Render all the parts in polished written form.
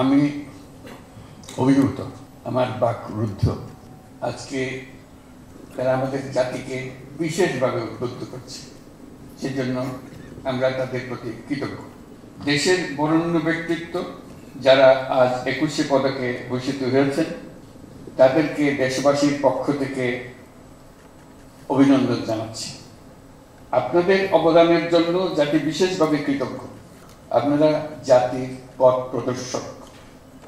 আমি অভিভূত, আমার বাক রুদ্ধ। আজকে তারা আমাদের জাতিকে বিশেষভাবে উদ্বুদ্ধ করছে, সেজন্য আমরা তাদের প্রতি কৃতজ্ঞ। দেশের বরেণ্য ব্যক্তিত্ব যারা আজ 21শে পদকে ভূষিত হয়েছেন, তাদেরকে দেশবাসীর পক্ষ থেকে অভিনন্দন জানাচ্ছি। আপনাদের অবদানের জন্য জাতি বিশেষভাবে কৃতজ্ঞ। আপনারা জাতির পথ প্রদর্শক।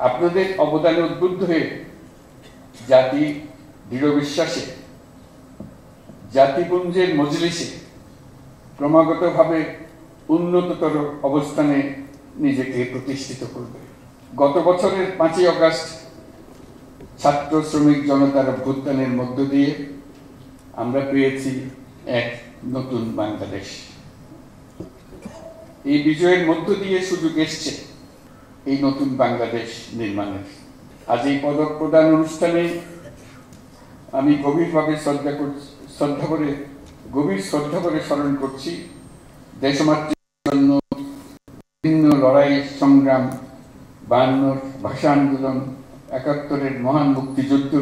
আপনাদের অবদানে উদ্বুদ্ধ হয়ে জাতি দৃঢ় বিশ্বাসে জাতিপুঞ্জের মজলিসে ক্রমাগতভাবে উন্নততর অবস্থানে নিজেকে প্রতিষ্ঠিত করবে। গত বছরের 5ই আগস্ট ছাত্র শ্রমিক জনতার অভ্যুত্থানের মধ্য দিয়ে আমরা পেয়েছি এক নতুন বাংলাদেশ। এই বিজয়ের মধ্য দিয়ে সুযোগ এসছে এই নতুন বাংলাদেশ নির্মাণের। আজ এই পদক প্রদান অনুষ্ঠানে আমি গভীর শ্রদ্ধা করে স্মরণ করছি দেশমাতৃর জন্য বিভিন্ন লড়াই সংগ্রাম, 52 ভাষা আন্দোলন, 71-এর মহান মুক্তিযুদ্ধ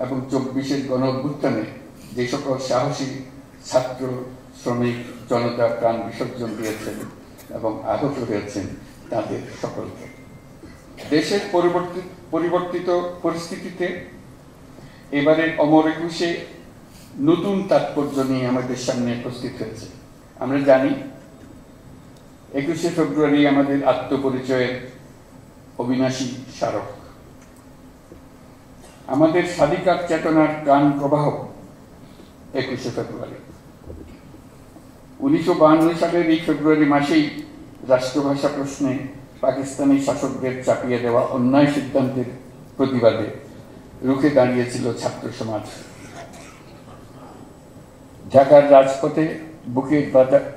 এবং 24-এর গণ অভ্যুত্থানে যে সকল সাহসী ছাত্র শ্রমিক জনতা প্রাণ বিসর্জন দিয়েছেন এবং আহত হয়েছেন তাদের সকলকে। দেশের পরিবর্তিত পরিস্থিতিতে এবারের অমর একুশে নতুন তাৎপর্য নিয়ে আমাদের সামনে উপস্থিত হয়েছে। আমরা জানি 21শে ফেব্রুয়ারি আমাদের আত্মপরিচয়ের অবিনাশী স্মারক। আমাদের স্বাধিকার চেতনার প্রাণ প্রবাহ 21শে ফেব্রুয়ারি। 1952 সালের এই ফেব্রুয়ারি মাসেই রাষ্ট্রভাষা প্রশ্নে পাকিস্তানি শাসকদের চাপিয়ে দেওয়া অন্যায় সিদ্ধান্তের প্রতিবাদে রুখে দাঁড়িয়েছিল ছাত্র সমাজ। ঢাকার রাজপথে বুকে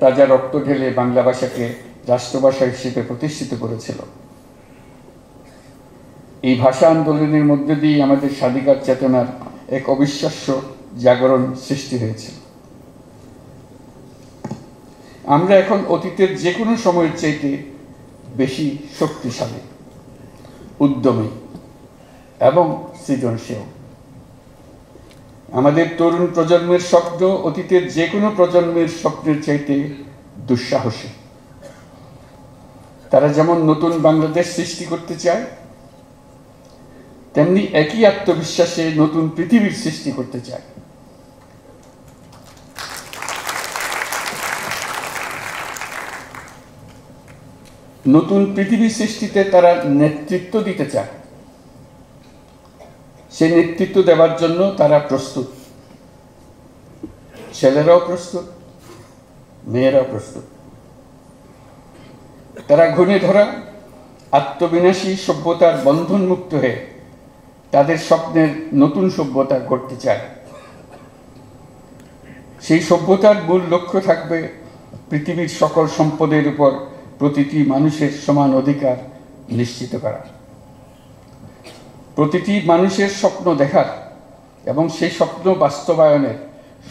তাজা রক্ত ঢেলে বাংলা ভাষাকে রাষ্ট্রভাষা হিসেবে প্রতিষ্ঠিত করেছিল। এই ভাষা আন্দোলনের মধ্যে দিয়ে আমাদের স্বাধিকার চেতনার এক অবিশ্বাস্য জাগরণ সৃষ্টি হয়েছিল। আমরা এখন অতীতের যে কোনো সময়ের চাইতে বেশি শক্তিশালী, উদ্যমী এবং সৃজনশীল। আমাদের তরুণ প্রজন্মের স্বপ্ন অতীতের যে কোনো প্রজন্মের স্বপ্নের চাইতে দুঃসাহসী। তারা যেমন নতুন বাংলাদেশ সৃষ্টি করতে চায়, তেমনি একই আত্মবিশ্বাসে নতুন পৃথিবীর সৃষ্টি করতে চায়। নতুন পৃথিবী সৃষ্টিতে তারা নেতৃত্ব দিতে চায়। সেই নেতৃত্ব দেওয়ার জন্য তারা প্রস্তুত। ছেলেরাও প্রস্তুত, মেয়েরাও প্রস্তুত। তারা ঘুণে ধরা আত্মবিনাশী সভ্যতার বন্ধন মুক্ত হয়ে তাদের স্বপ্নের নতুন সভ্যতা গড়তে চায়। সেই সভ্যতার মূল লক্ষ্য থাকবে পৃথিবীর সকল সম্পদের উপর প্রতিটি মানুষের সমান অধিকার নিশ্চিত করা, প্রতিটি মানুষের স্বপ্ন দেখার এবং সেই স্বপ্ন বাস্তবায়নের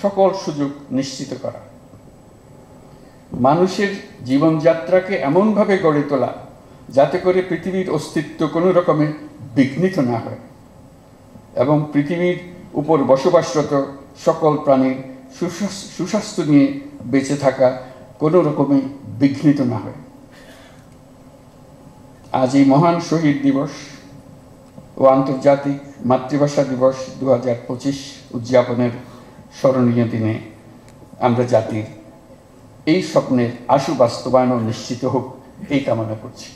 সকল সুযোগ নিশ্চিত করা, মানুষের জীবনযাত্রাকে এমনভাবে গড়ে তোলা যাতে করে পৃথিবীর অস্তিত্ব কোনো রকমে বিঘ্নিত না হয় এবং পৃথিবীর উপর বসবাসরত সকল প্রাণীর সুস্বাস্থ্য নিয়ে বেঁচে থাকা কোনো রকমে বিঘ্নিত না হয়। আজ এই মহান শহীদ দিবস ও আন্তর্জাতিক মাতৃভাষা দিবস 2025 উদযাপনের স্মরণীয় দিনে আমরা জাতির এই স্বপ্নের আশু বাস্তবায়ন নিশ্চিত হোক এই কামনা করছি।